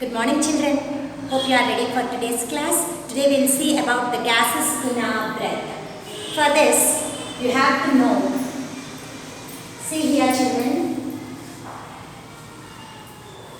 Good morning, children. Hope you are ready for today's class. Today we will see about the gases in our breath. For this, you have to know. See here, children.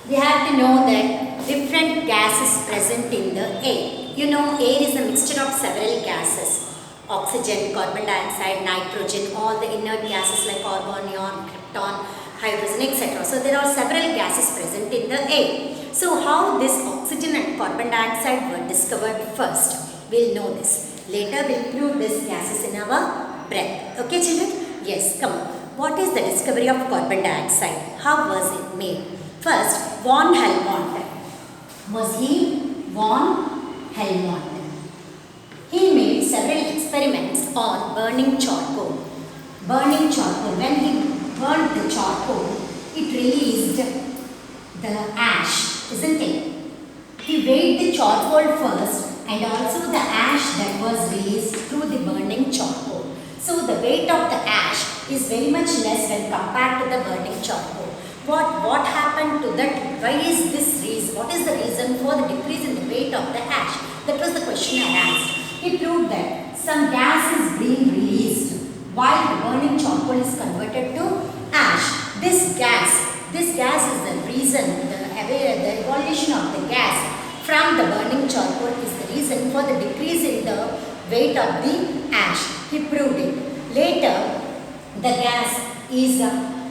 We have to know that different gases present in the air. You know, air is a mixture of several gases: oxygen, carbon dioxide, nitrogen, all the inert gases like argon, neon, krypton, hydrogen, etc. So there are several gases present in the air. So how this oxygen and carbon dioxide were discovered first? We'll know this. Later we'll include these gases in our breath. Okay, children? Yes, come on. What is the discovery of carbon dioxide? How was it made? First, von Helmont. Was he von Helmont? He made several experiments on burning charcoal. Burning charcoal. When he burned the charcoal, it released the ash, isn't it? He weighed the charcoal first and also the ash that was released through the burning charcoal. So the weight of the ash is very much less when compared to the burning charcoal. What happened to that? Why is this reason? What is the reason for the decrease in the weight of the ash? That was the question I asked. He proved that some gas is being released while the burning charcoal is converted to ash. This gas is the reason, the evolution of the gas from the burning charcoal is the reason for the decrease in the weight of the ash. He proved it. Later, the gas is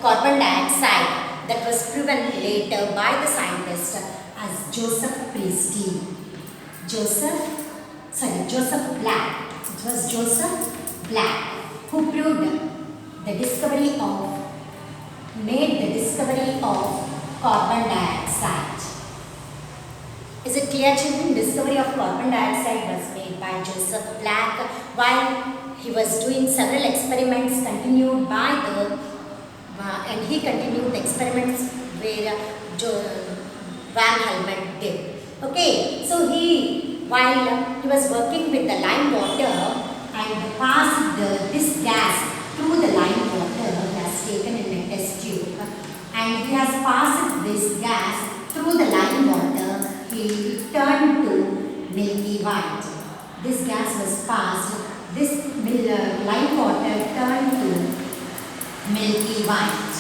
carbon dioxide. That was proven later by the scientist as Joseph Priestley. Joseph Black. It was Joseph Black who made the discovery of carbon dioxide. Is it clear, children? Discovery of carbon dioxide was made by Joseph Black while he was doing several experiments and he continued the experiments where Van Helmont did. Okay, so while he was working with the lime water and passed this gas through the lime water, he has taken in a test tube and he has passed this gas through the lime water, he turned to milky white. This gas was passed, this lime water turned to milky white.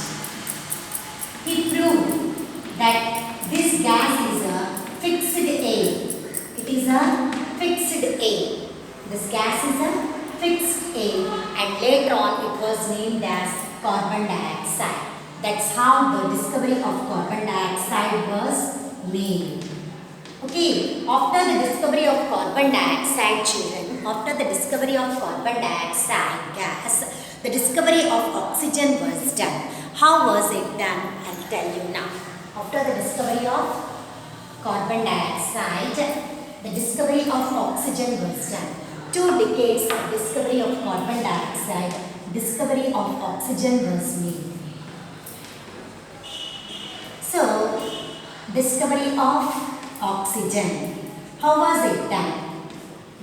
He proved that this gas is a fixed A. It is a fixed A. This gas is a fixed A and later on it was named as carbon dioxide. That's how the discovery of carbon dioxide was made. Okay, after the discovery of carbon dioxide, children, after the discovery of carbon dioxide gas, the discovery of oxygen was done. How was it done? I'll tell you now. After the discovery of carbon dioxide, the discovery of oxygen was done. 2 decades of discovery of carbon dioxide, discovery of oxygen was made. So, discovery of oxygen. How was it done?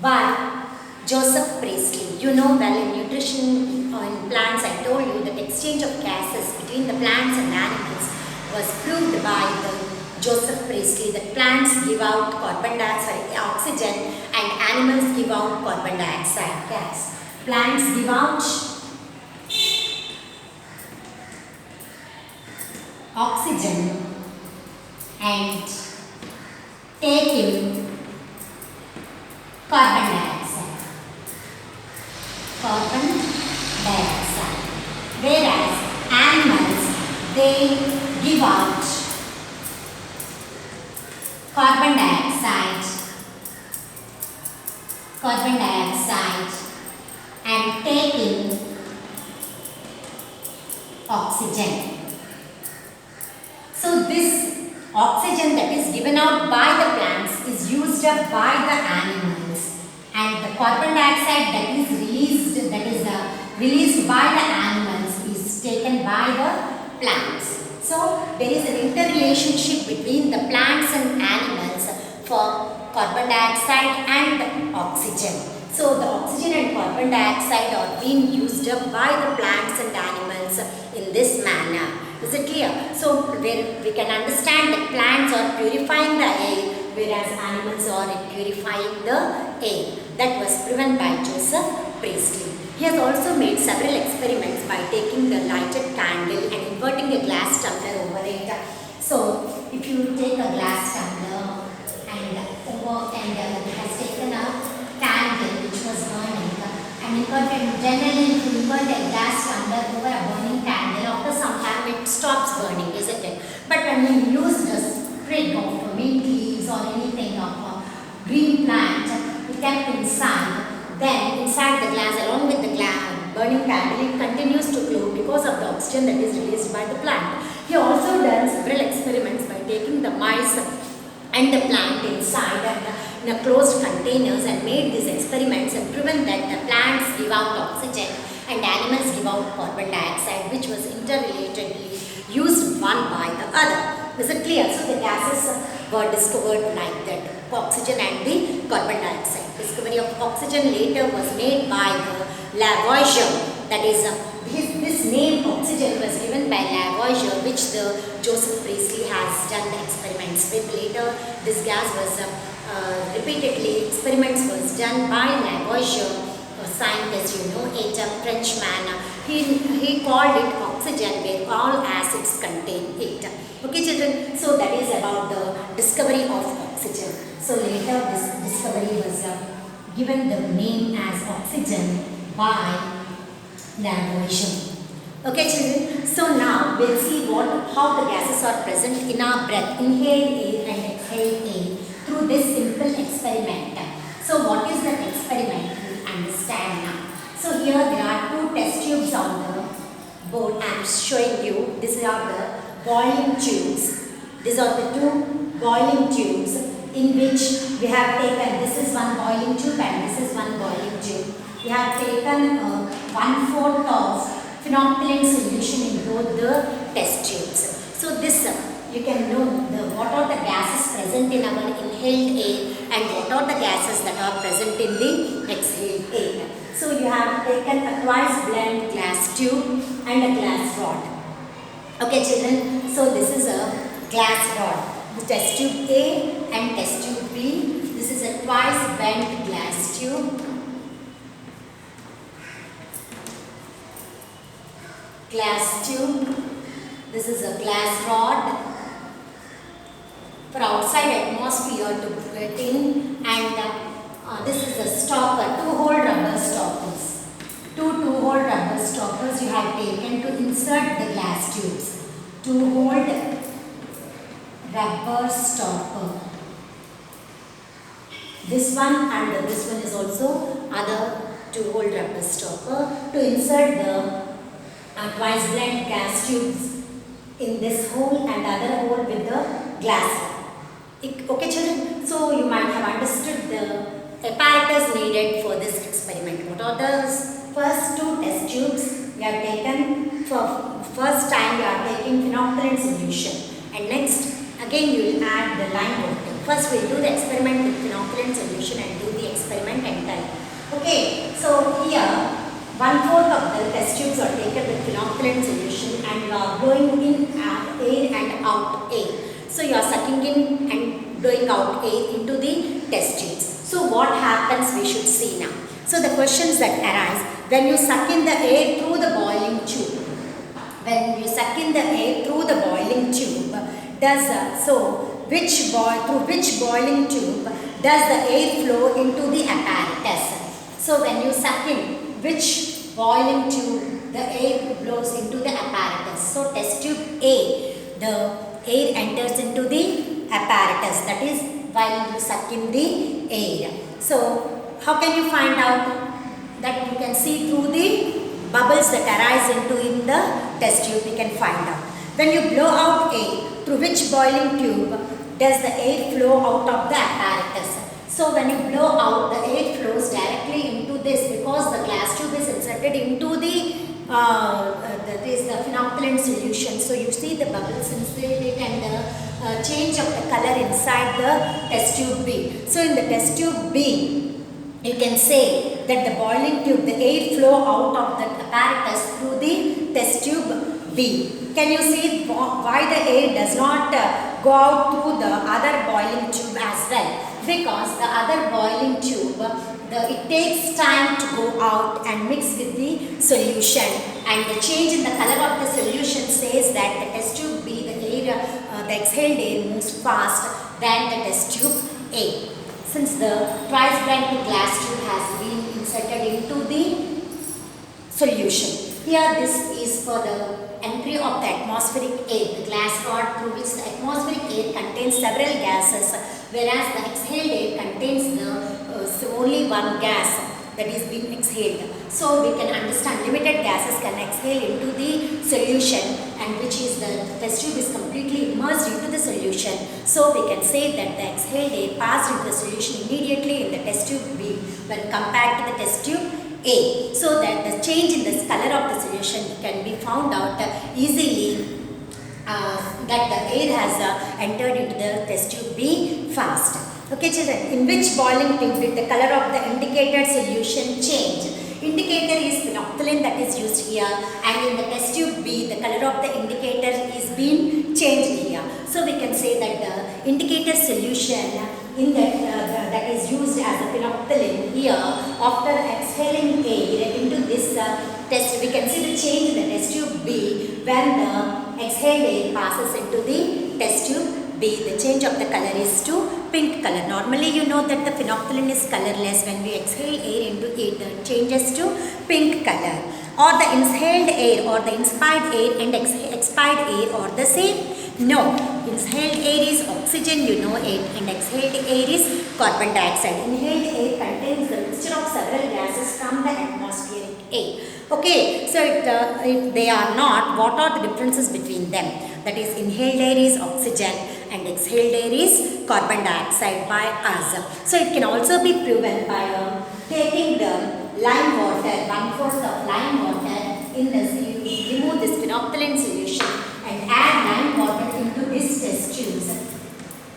By Joseph Priestley. You know well in nutrition or in plants, I told you that exchange of gases between the plants and animals was proved by Joseph Priestley that plants give out oxygen and animals give out carbon dioxide gas. Plants give out oxygen and take in carbon dioxide. Whereas animals, they give out carbon dioxide and take in oxygen. So this oxygen that is given out by the plants is used up by the animals and the carbon dioxide that is released by the animals is taken by the plants. So there is an interrelationship between the plants and animals for carbon dioxide and oxygen. So the oxygen and carbon dioxide are being used up by the plants and animals in this manner. Is it clear? So we can understand that plants are purifying the whereas animals are purifying the air. That was proven by Joseph Priestley. He has also made several experiments by taking the lighted candle and inverting a glass tumbler over it. So, if you take a glass tumbler and has taken a candle which was burning and inverted, generally if you invert a glass tumbler over a burning candle, after some time it stops burning, isn't it? But when you use the sprig of mint leaves or anything of a green plant, it kept inside, then inside the glass along with the burning candle, it continues to glow because of the oxygen that is released by the plant. He also done several experiments by taking the mice and the plant inside and in a closed containers and made these experiments and proven that the plants give out oxygen and animals give out carbon dioxide, which was interrelatedly used one by the other. Is it clear? So the gases were discovered like that, oxygen and the carbon dioxide. Discovery of oxygen later was made by the Lavoisier. That is, this name oxygen was given by Lavoisier, which the Joseph Priestley has done the experiments with. Later, this gas was repeatedly experiments was done by Lavoisier, a scientist, you know, a Frenchman. He called it oxygen, where all acids contain it. Okay, children. So that is about the discovery of oxygen. So later, this discovery was given the name as oxygen by Lavoisier. Okay, children. So now we'll see how the gases are present in our breath. Inhale air and exhale air through this simple experiment. So what is that experiment? We understand now. So here there are two test tubes on the board. I am showing you. These are the boiling tubes. These are the two boiling tubes in which we have taken. This is one boiling tube and this is one boiling tube. We have taken 1/4 of phenolphthalein solution in both the test tubes. So this you can know what are the gases present in our inhaled air and what are the gases that are present in the exhaled air. So you have taken a twice blend glass tube and a glass rod. Okay, children. So this is a glass rod. The test tube A and test tube B. This is a twice bent glass tube. Glass tube. This is a glass rod for outside atmosphere to get in, and this is a stopper, 2-hole rubber stoppers. Two 2-hole rubber stoppers you have taken to insert the glass tubes. 2-hole rubber stopper. This one and this one is also other 2-hole rubber stopper to insert the twice blend gas tubes in this hole and other hole with the glass. Okay, children. So you might have understood the apparatus needed for this experiment. What are those? First two test tubes we have taken. For first time we are taking phenolphthalein solution, and next again you will add the lime water. First we will do the experiment with phenolphthalein solution and do the experiment entirely. Okay, so here 1/4 of the test tubes are taken with phenolphthalein solution and you are blowing in air and out air. So you are sucking in and blowing out air into the test tubes. So what happens we should see now. So the questions that arise when you suck in the air through the boiling tube. When you suck in the air through the boiling tube, through which boiling tube does the air flow into the apparatus? So when you suck in, which boiling tube the air blows into the apparatus? So test tube A, the air enters into the apparatus, that is while you suck in the air. So how can you find out? That you can see through the bubbles that arise in the test tube, we can find out. When you blow out air, through which boiling tube does the air flow out of the apparatus? So when you blow out, the air flows directly into this because the glass tube is inserted into the phenolphthalein solution. So you see the bubbles inside it and the change of the color inside the test tube B. So in the test tube B, you can say that the boiling tube, the air flow out of the apparatus through the test tube B. Can you see why the air does not go out through the other boiling tube as well? because the other boiling tube, it takes time to go out and mix with the solution, and the change in the color of the solution says that the test tube B, the exhaled air moves fast than the test tube A. Since the twice bent glass tube has been inserted into the solution. Here this is for the entry of the atmospheric air, the glass rod through which the atmospheric air contains several gases, whereas the exhaled air contains only one gas that is being exhaled. So we can understand limited gases can exhale into the solution, and which is the test tube is completely immersed into the solution. So we can say that the exhaled air passed into the solution immediately in the test tube B when compared to the test tube A. So that the change in the color of the solution can be found out easily, that the air has entered into the test tube B fast. Okay children, in which boiling tube did the color of the indicated solution change? Indicator is phenolphthalein that is used here, and in the test tube B the color of the indicator is being changed here. So we can say that the indicator solution in that is used as a phenolphthalein here, after exhaling air into this test, we can see the change in the test tube B when the exhaled air passes into the test tube B. The change of the color is to pink color. Normally you know that the phenolphthalein is colorless. When we exhale air into it, it changes to pink color. Or the inhaled air or the inspired air and expired air are the same? No. Inhaled air is oxygen, you know it, and exhaled air is carbon dioxide. Inhaled air contains the mixture of several gases from the atmospheric air. Okay, so if they are not, what are the differences between them? That is, inhaled air is oxygen and exhaled air is carbon dioxide by us. So it can also be proven by taking the lime water, 1/4 of lime water in this, you remove this phenolphthalein solution and add lime water into this test tubes.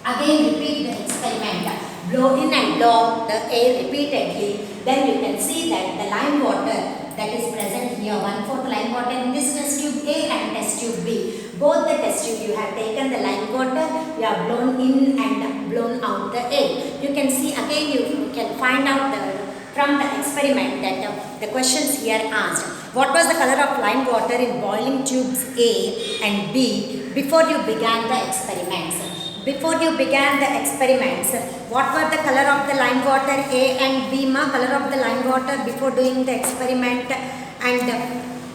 Again repeat the experiment, blow in and blow out the air repeatedly, then you can see that the lime water that is present here, 1/4 lime water in this test tube A and test tube B. Both the test tube you have taken the lime water, you have blown in and blown out the air. You can see again, you can find out from the experiment that the questions here asked. What was the color of lime water in boiling tubes A and B before you began the experiments? Before you began the experiments, what were the color of the lime water A and B? Color of the lime water before doing the experiment, and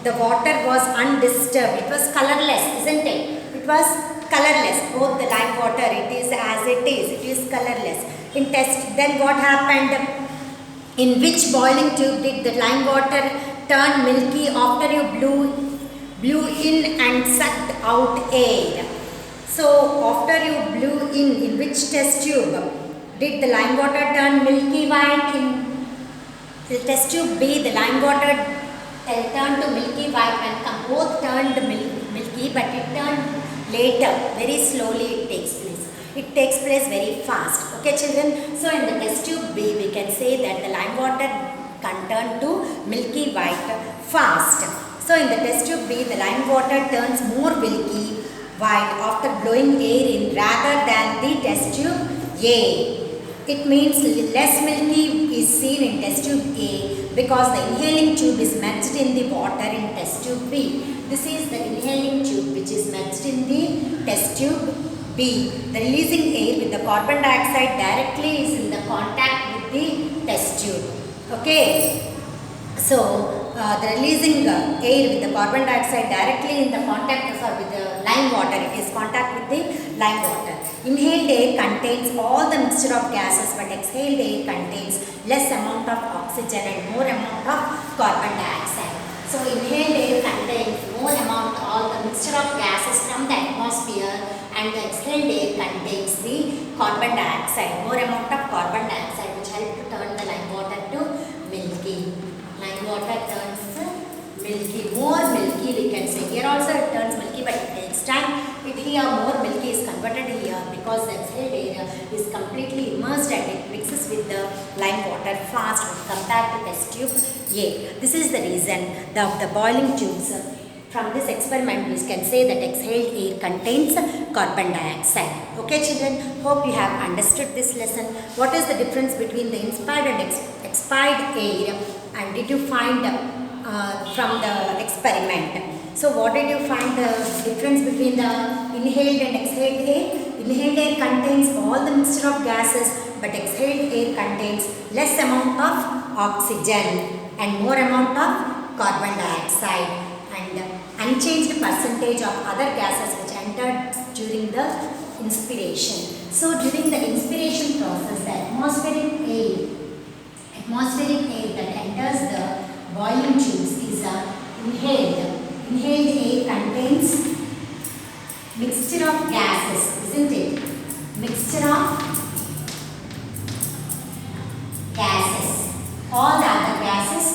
the water was undisturbed. It was colorless, isn't it? It was colorless. Both the lime water, it is as it is colorless. In test, then what happened? In which boiling tube did the lime water turn milky after you blew in and sucked out air? So after you blew in which test tube did the lime water turn milky white? In the test tube B, the lime water turned to milky white when both turned milky, but it turned later, very slowly it takes place. It takes place very fast. Okay children, so in the test tube B we can say that the lime water can turn to milky white fast. So in the test tube B, the lime water turns more milky white after blowing air in rather than the test tube A. It means less milky is seen in test tube A because the inhaling tube is merged in the water in test tube B. This is the inhaling tube which is merged in the test tube B. The releasing air with the carbon dioxide directly is in the contact with the test tube. Okay. So the releasing air with the carbon dioxide directly in the contact with the lime water, it is contact with the lime water. Inhaled air contains all the mixture of gases, but exhaled air contains less amount of oxygen and more amount of carbon dioxide. So inhaled air contains more amount all the mixture of gases from the atmosphere, and the exhaled air contains the carbon dioxide, more amount of carbon dioxide, which help to turn the lime water to milky. Lime water turns milky, more milky we can say. Here also it turns milky, but it takes time. It here more milky is converted here because the exhaled air is completely immersed and it mixes with the lime water fast when compared to test tube A. This is the reason the boiling tubes From this experiment, we can say that exhaled air contains carbon dioxide. Okay, children, hope you have understood this lesson. What is the difference between the inspired and expired air, and did you find from the experiment? So what did you find the difference between the inhaled and exhaled air? Inhaled air contains all the mixture of gases, but exhaled air contains less amount of oxygen and more amount of carbon dioxide, and unchanged percentage of other gases which entered during the inspiration. So during the inspiration process, the atmospheric air that enters the boiling tubes is inhaled. Inhaled air contains mixture of gases, isn't it? Mixture of gases. All the other gases,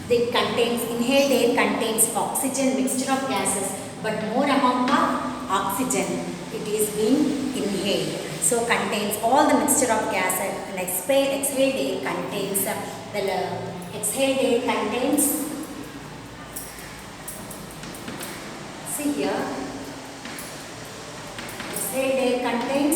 they contains, inhaled air contains oxygen, mixture of gases, but more amount of oxygen. It is being inhaled. So contains all the mixture of gases, and exhaled air contains exhaled air contains, see here, exhaled air contains